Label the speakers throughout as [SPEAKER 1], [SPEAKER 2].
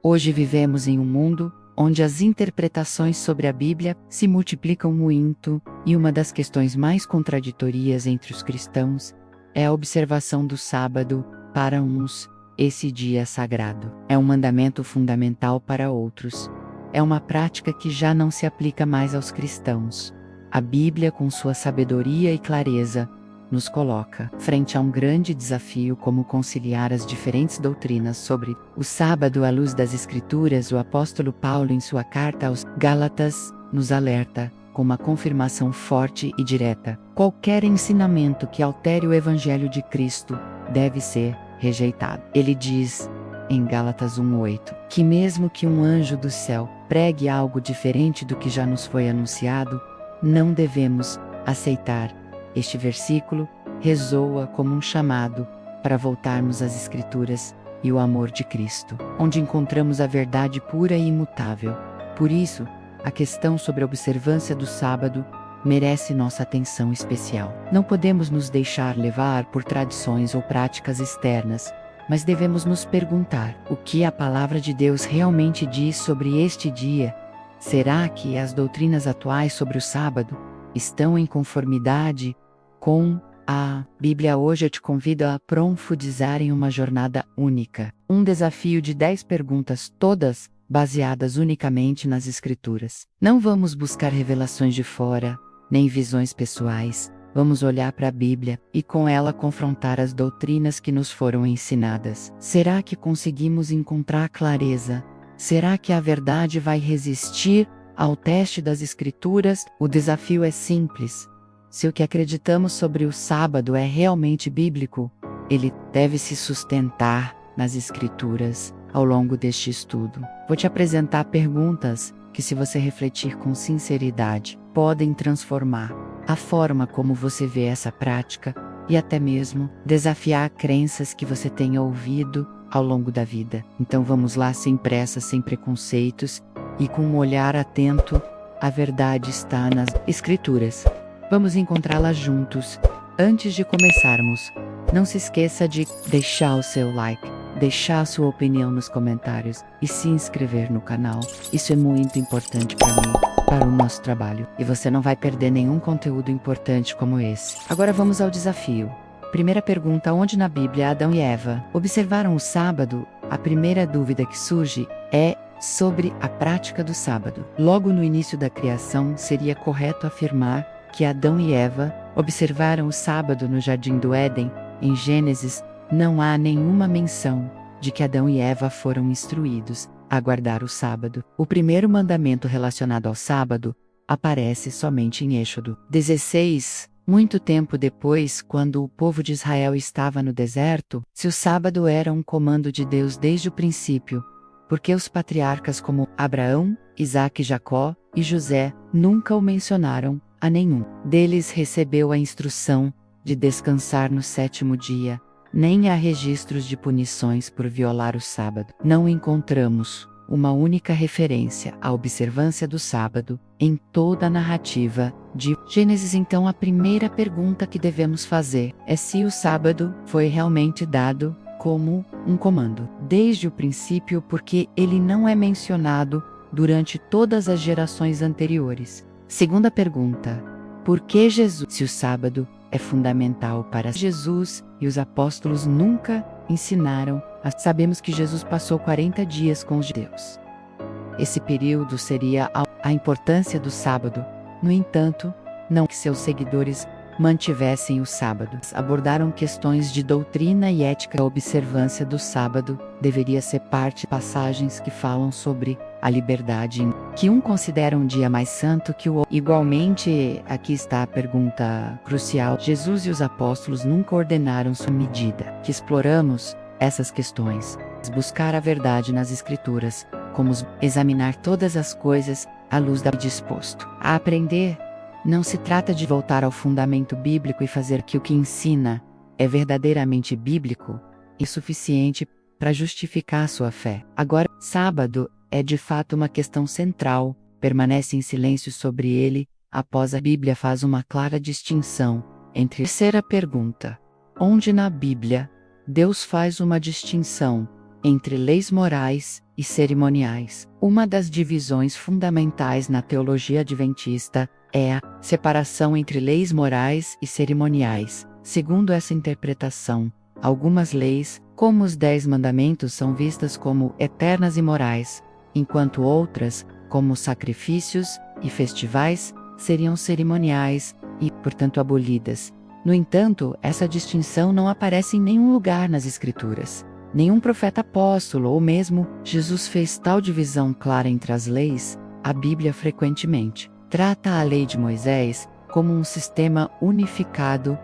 [SPEAKER 1] Hoje vivemos em um mundo onde as interpretações sobre a Bíblia se multiplicam muito, e uma das questões mais contraditórias entre os cristãos é a observação do sábado. Para uns, esse dia é sagrado. É um mandamento fundamental, para outros é uma prática que já não se aplica mais aos cristãos. A Bíblia, com sua sabedoria e clareza, nos coloca frente a um grande desafio: como conciliar as diferentes doutrinas sobre o sábado à luz das Escrituras. O apóstolo Paulo, em sua carta aos Gálatas, nos alerta com uma confirmação forte e direta: qualquer ensinamento que altere o Evangelho de Cristo deve ser rejeitado. Ele diz, em Gálatas 1:8, que mesmo que um anjo do céu pregue algo diferente do que já nos foi anunciado, não devemos aceitar. Este versículo ressoa como um chamado para voltarmos às Escrituras e o amor de Cristo, onde encontramos a verdade pura e imutável. Por isso, a questão sobre a observância do sábado merece nossa atenção especial. Não podemos nos deixar levar por tradições ou práticas externas, mas devemos nos perguntar: o que a palavra de Deus realmente diz sobre este dia? Será que as doutrinas atuais sobre o sábado estão em conformidade com a Bíblia? Hoje eu te convido a profundizar em uma jornada única. Um desafio de 10 perguntas, todas baseadas unicamente nas Escrituras. Não vamos buscar revelações de fora, nem visões pessoais. Vamos olhar para a Bíblia e com ela confrontar as doutrinas que nos foram ensinadas. Será que conseguimos encontrar clareza? Será que a verdade vai resistir ao teste das Escrituras? O desafio é simples. Se o que acreditamos sobre o sábado é realmente bíblico, ele deve se sustentar nas Escrituras. Ao longo deste estudo, vou te apresentar perguntas que, se você refletir com sinceridade, podem transformar a forma como você vê essa prática e até mesmo desafiar crenças que você tenha ouvido ao longo da vida. Então vamos lá, sem pressa, sem preconceitos e com um olhar atento. A verdade está nas Escrituras. Vamos encontrá-la juntos. Antes de começarmos, não se esqueça de deixar o seu like, deixar a sua opinião nos comentários e se inscrever no canal. Isso é muito importante para mim, para o nosso trabalho, e você não vai perder nenhum conteúdo importante como esse. Agora vamos ao desafio. Primeira pergunta: onde na Bíblia Adão e Eva observaram o sábado? A primeira dúvida que surge é sobre a prática do sábado. Logo no início da criação, seria correto afirmar que Adão e Eva observaram o sábado no Jardim do Éden. Em Gênesis, não há nenhuma menção de que Adão e Eva foram instruídos a guardar o sábado. O primeiro mandamento relacionado ao sábado aparece somente em Êxodo 16. Muito tempo depois, quando o povo de Israel estava no deserto, se o sábado era um comando de Deus desde o princípio, porque os patriarcas como Abraão, Isaque, Jacó e José nunca o mencionaram a nenhum deles recebeu a instrução de descansar no sétimo dia. Nem há registros de punições por violar o sábado. Não encontramos uma única referência à observância do sábado em toda a narrativa de Gênesis. Então a primeira pergunta que devemos fazer é se o sábado foi realmente dado como um comando desde o princípio, porque ele não é mencionado durante todas as gerações anteriores. Segunda pergunta: por que Jesus? Se o sábado é fundamental para Jesus e os apóstolos nunca ensinaram, sabemos que Jesus passou 40 dias com os judeus. Esse período seria a importância do sábado. No entanto, não que seus seguidores mantivessem o sábado. Abordaram questões de doutrina e ética. A observância do sábado deveria ser parte de passagens que falam sobre a liberdade, que um considera um dia mais santo que o outro. Igualmente, aqui está a pergunta crucial: Jesus e os apóstolos nunca ordenaram sua medida. Que exploramos essas questões, buscar a verdade nas Escrituras, como examinar todas as coisas à luz da disposto a aprender. Não se trata de voltar ao fundamento bíblico e fazer que o que ensina é verdadeiramente bíblico e suficiente para justificar a sua fé. Agora, sábado é de fato uma questão central. Permanece em silêncio sobre ele, após a Bíblia faz uma clara distinção entre. Terceira pergunta: onde na Bíblia Deus faz uma distinção entre leis morais e cerimoniais. Uma das divisões fundamentais na teologia adventista é a separação entre leis morais e cerimoniais. Segundo essa interpretação, algumas leis, como os 10 mandamentos, são vistas como eternas e morais, enquanto outras, como sacrifícios e festivais, seriam cerimoniais e, portanto, abolidas. No entanto, essa distinção não aparece em nenhum lugar nas Escrituras. Nenhum profeta apóstolo ou mesmo Jesus fez tal divisão clara entre as leis. A Bíblia frequentemente trata a lei de Moisés como um sistema unificado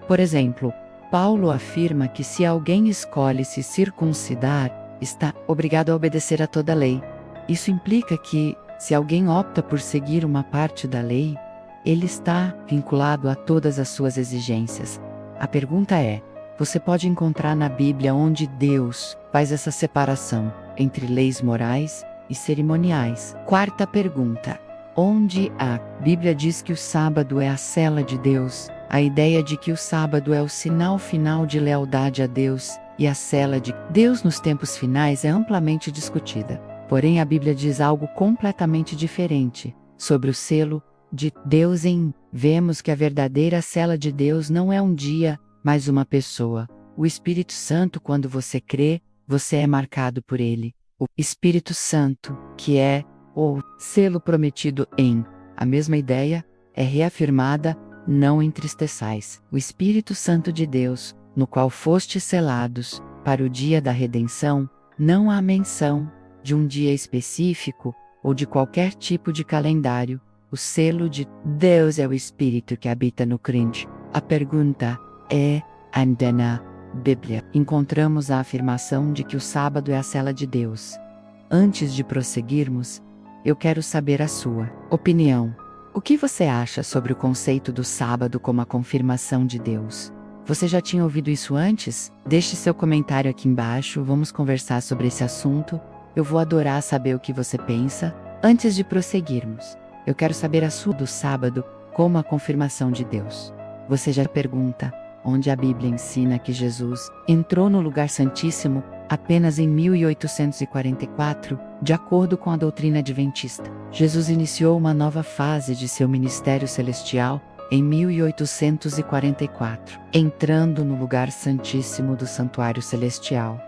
[SPEAKER 1] por exemplo, Paulo afirma que se alguém escolhe se circuncidar, está obrigado a obedecer a toda a lei. Isso implica que, se alguém opta por seguir uma parte da lei, ele está vinculado a todas as suas exigências. A pergunta é: você pode encontrar na Bíblia onde Deus faz essa separação entre leis morais e cerimoniais? Quarta pergunta: onde a Bíblia diz que o sábado é a cela de Deus? A ideia de que o sábado é o sinal final de lealdade a Deus e a cela de Deus nos tempos finais é amplamente discutida. Porém, a Bíblia diz algo completamente diferente sobre o selo de Deus vemos que a verdadeira cela de Deus não é um dia, mas uma pessoa. O Espírito Santo, quando você crê, você é marcado por ele. O Espírito Santo, que é o selo prometido a mesma ideia, é reafirmada: não entristeçais o Espírito Santo de Deus, no qual fostes selados, para o dia da redenção. Não há menção de um dia específico, ou de qualquer tipo de calendário. O selo de Deus é o Espírito que habita no crente. A pergunta é: onde na Bíblia encontramos a afirmação de que o sábado é a cela de Deus? Antes de prosseguirmos, eu quero saber a sua opinião. O que você acha sobre o conceito do sábado como a confirmação de Deus? Você já tinha ouvido isso antes? Deixe seu comentário aqui embaixo, vamos conversar sobre esse assunto. Eu vou adorar saber o que você pensa. Antes de prosseguirmos, eu quero saber a sua do sábado como a confirmação de Deus. Você já pergunta onde a Bíblia ensina que Jesus entrou no lugar santíssimo apenas em 1844, de acordo com a doutrina adventista. Jesus iniciou uma nova fase de seu ministério celestial em 1844, entrando no lugar santíssimo do santuário celestial.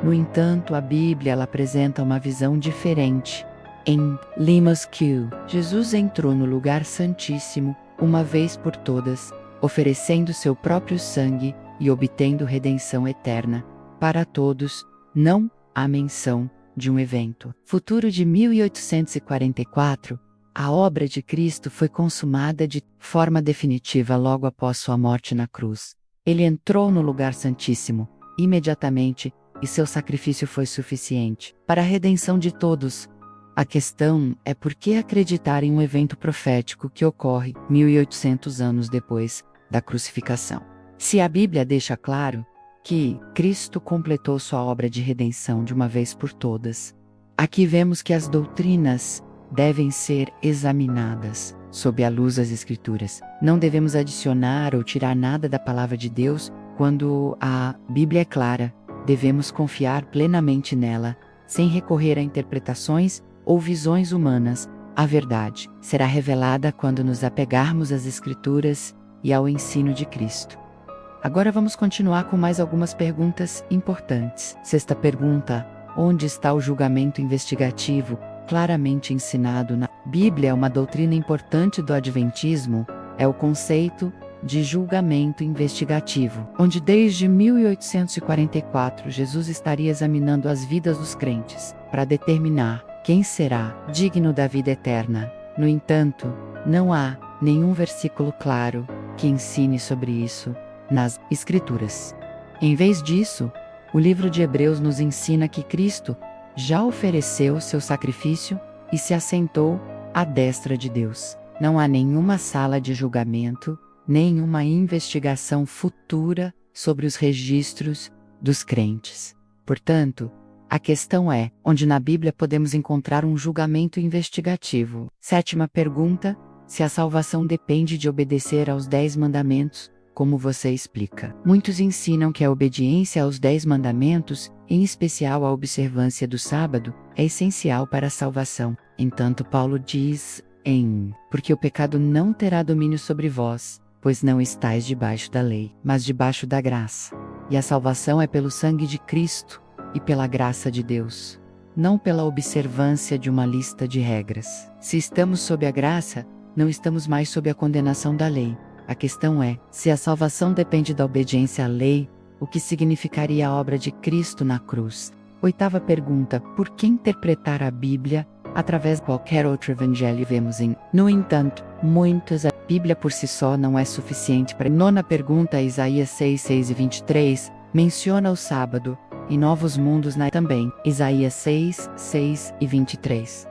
[SPEAKER 1] No entanto, a Bíblia apresenta uma visão diferente. Em Limas Q, Jesus entrou no lugar santíssimo uma vez por todas, oferecendo seu próprio sangue e obtendo redenção eterna para todos. Não há menção de um evento futuro de 1844. A obra de Cristo foi consumada de forma definitiva logo após sua morte na cruz. Ele entrou no lugar santíssimo imediatamente e seu sacrifício foi suficiente para a redenção de todos. A questão é por que acreditar em um evento profético que ocorre 1800 anos depois da crucificação. Se a Bíblia deixa claro que Cristo completou sua obra de redenção de uma vez por todas, aqui vemos que as doutrinas devem ser examinadas sob a luz das Escrituras. Não devemos adicionar ou tirar nada da palavra de Deus. Quando a Bíblia é clara, devemos confiar plenamente nela, sem recorrer a interpretações ou visões humanas. A verdade será revelada quando nos apegarmos às Escrituras e ao ensino de Cristo. Agora vamos continuar com mais algumas perguntas importantes. Sexta pergunta: onde está o julgamento investigativo claramente ensinado na Bíblia? Uma doutrina importante do Adventismo é o conceito de julgamento investigativo, onde desde 1844 Jesus estaria examinando as vidas dos crentes para determinar quem será digno da vida eterna. No entanto, não há nenhum versículo claro que ensine sobre isso nas Escrituras. Em vez disso, o livro de Hebreus nos ensina que Cristo já ofereceu seu sacrifício e se assentou à destra de Deus. Não há nenhuma sala de julgamento, nenhuma investigação futura sobre os registros dos crentes. Portanto, a questão é: onde na Bíblia podemos encontrar um julgamento investigativo? Sétima pergunta: se a salvação depende de obedecer aos 10 mandamentos, como você explica? Muitos ensinam que a obediência aos 10 mandamentos, em especial a observância do sábado, é essencial para a salvação. Entanto, Paulo diz porque o pecado não terá domínio sobre vós, pois não estáis debaixo da lei, mas debaixo da graça. E a salvação é pelo sangue de Cristo e pela graça de Deus, não pela observância de uma lista de regras. Se estamos sob a graça, não estamos mais sob a condenação da lei. A questão é, se a salvação depende da obediência à lei, o que significaria a obra de Cristo na cruz? Oitava pergunta: por que interpretar a Bíblia através de qualquer outro evangelho? No entanto, a Bíblia por si só não é suficiente para... Nona pergunta: Isaías 6, 6 e 23, menciona o sábado, e novos mundos também. Isaías 6, 6 e 23.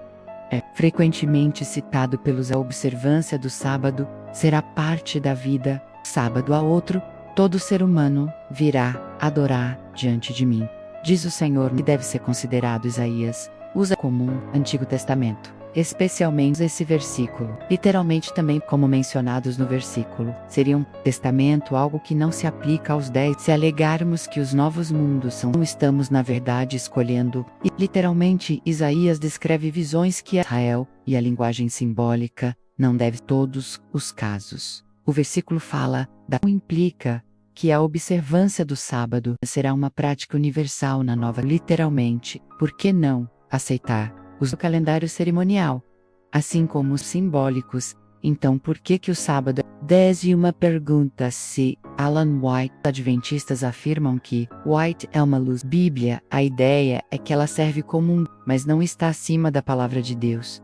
[SPEAKER 1] É frequentemente citado pelos. A observância do sábado será parte da vida. Sábado a outro, todo ser humano virá adorar diante de mim, diz o Senhor, e deve ser considerado. Isaías usa comum Antigo Testamento, especialmente esse versículo, literalmente também como mencionados no versículo. Seria um testamento, algo que não se aplica aos 10. Se alegarmos que os novos mundos não estamos na verdade escolhendo, e literalmente Isaías descreve visões que Israel, e a linguagem simbólica, não deve todos os casos. O versículo fala não implica que a observância do sábado será uma prática universal na nova. Literalmente, por que não aceitar o calendário cerimonial, assim como os simbólicos? Então por que o sábado? 10 e uma pergunta: se Alan White, adventistas afirmam que White é uma luz. Bíblia, a ideia é que ela serve como mas não está acima da palavra de Deus,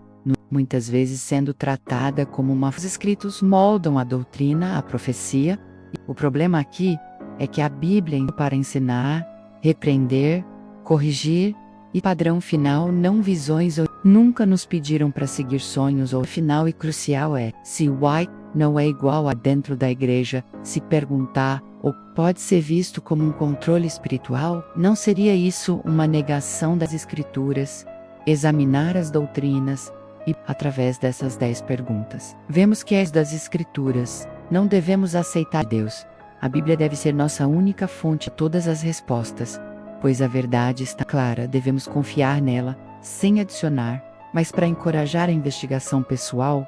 [SPEAKER 1] muitas vezes sendo tratada como uma. Os escritos moldam a doutrina, a profecia. O problema aqui é que a Bíblia é para ensinar, repreender, corrigir, e padrão final, não visões. Ou nunca nos pediram para seguir sonhos. Ou final e crucial é, se White não é igual a dentro da igreja, se perguntar, ou pode ser visto como um controle espiritual, não seria isso uma negação das escrituras? Examinar as doutrinas, e através dessas 10 perguntas, vemos que é das escrituras. Não devemos aceitar Deus. A Bíblia deve ser nossa única fonte de todas as respostas, pois a verdade está clara. Devemos confiar nela, sem adicionar, mas para encorajar a investigação pessoal,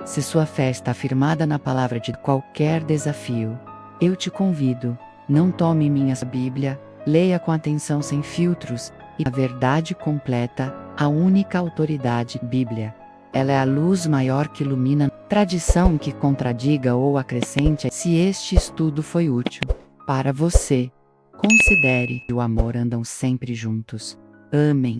[SPEAKER 1] se sua fé está firmada na palavra de qualquer desafio, eu te convido, não tome minha Bíblia, leia com atenção sem filtros, e a verdade completa, a única autoridade, Bíblia. Ela é a luz maior que ilumina. Tradição que contradiga ou acrescente. Se este estudo foi útil para você, considere que o amor andam sempre juntos. Amém.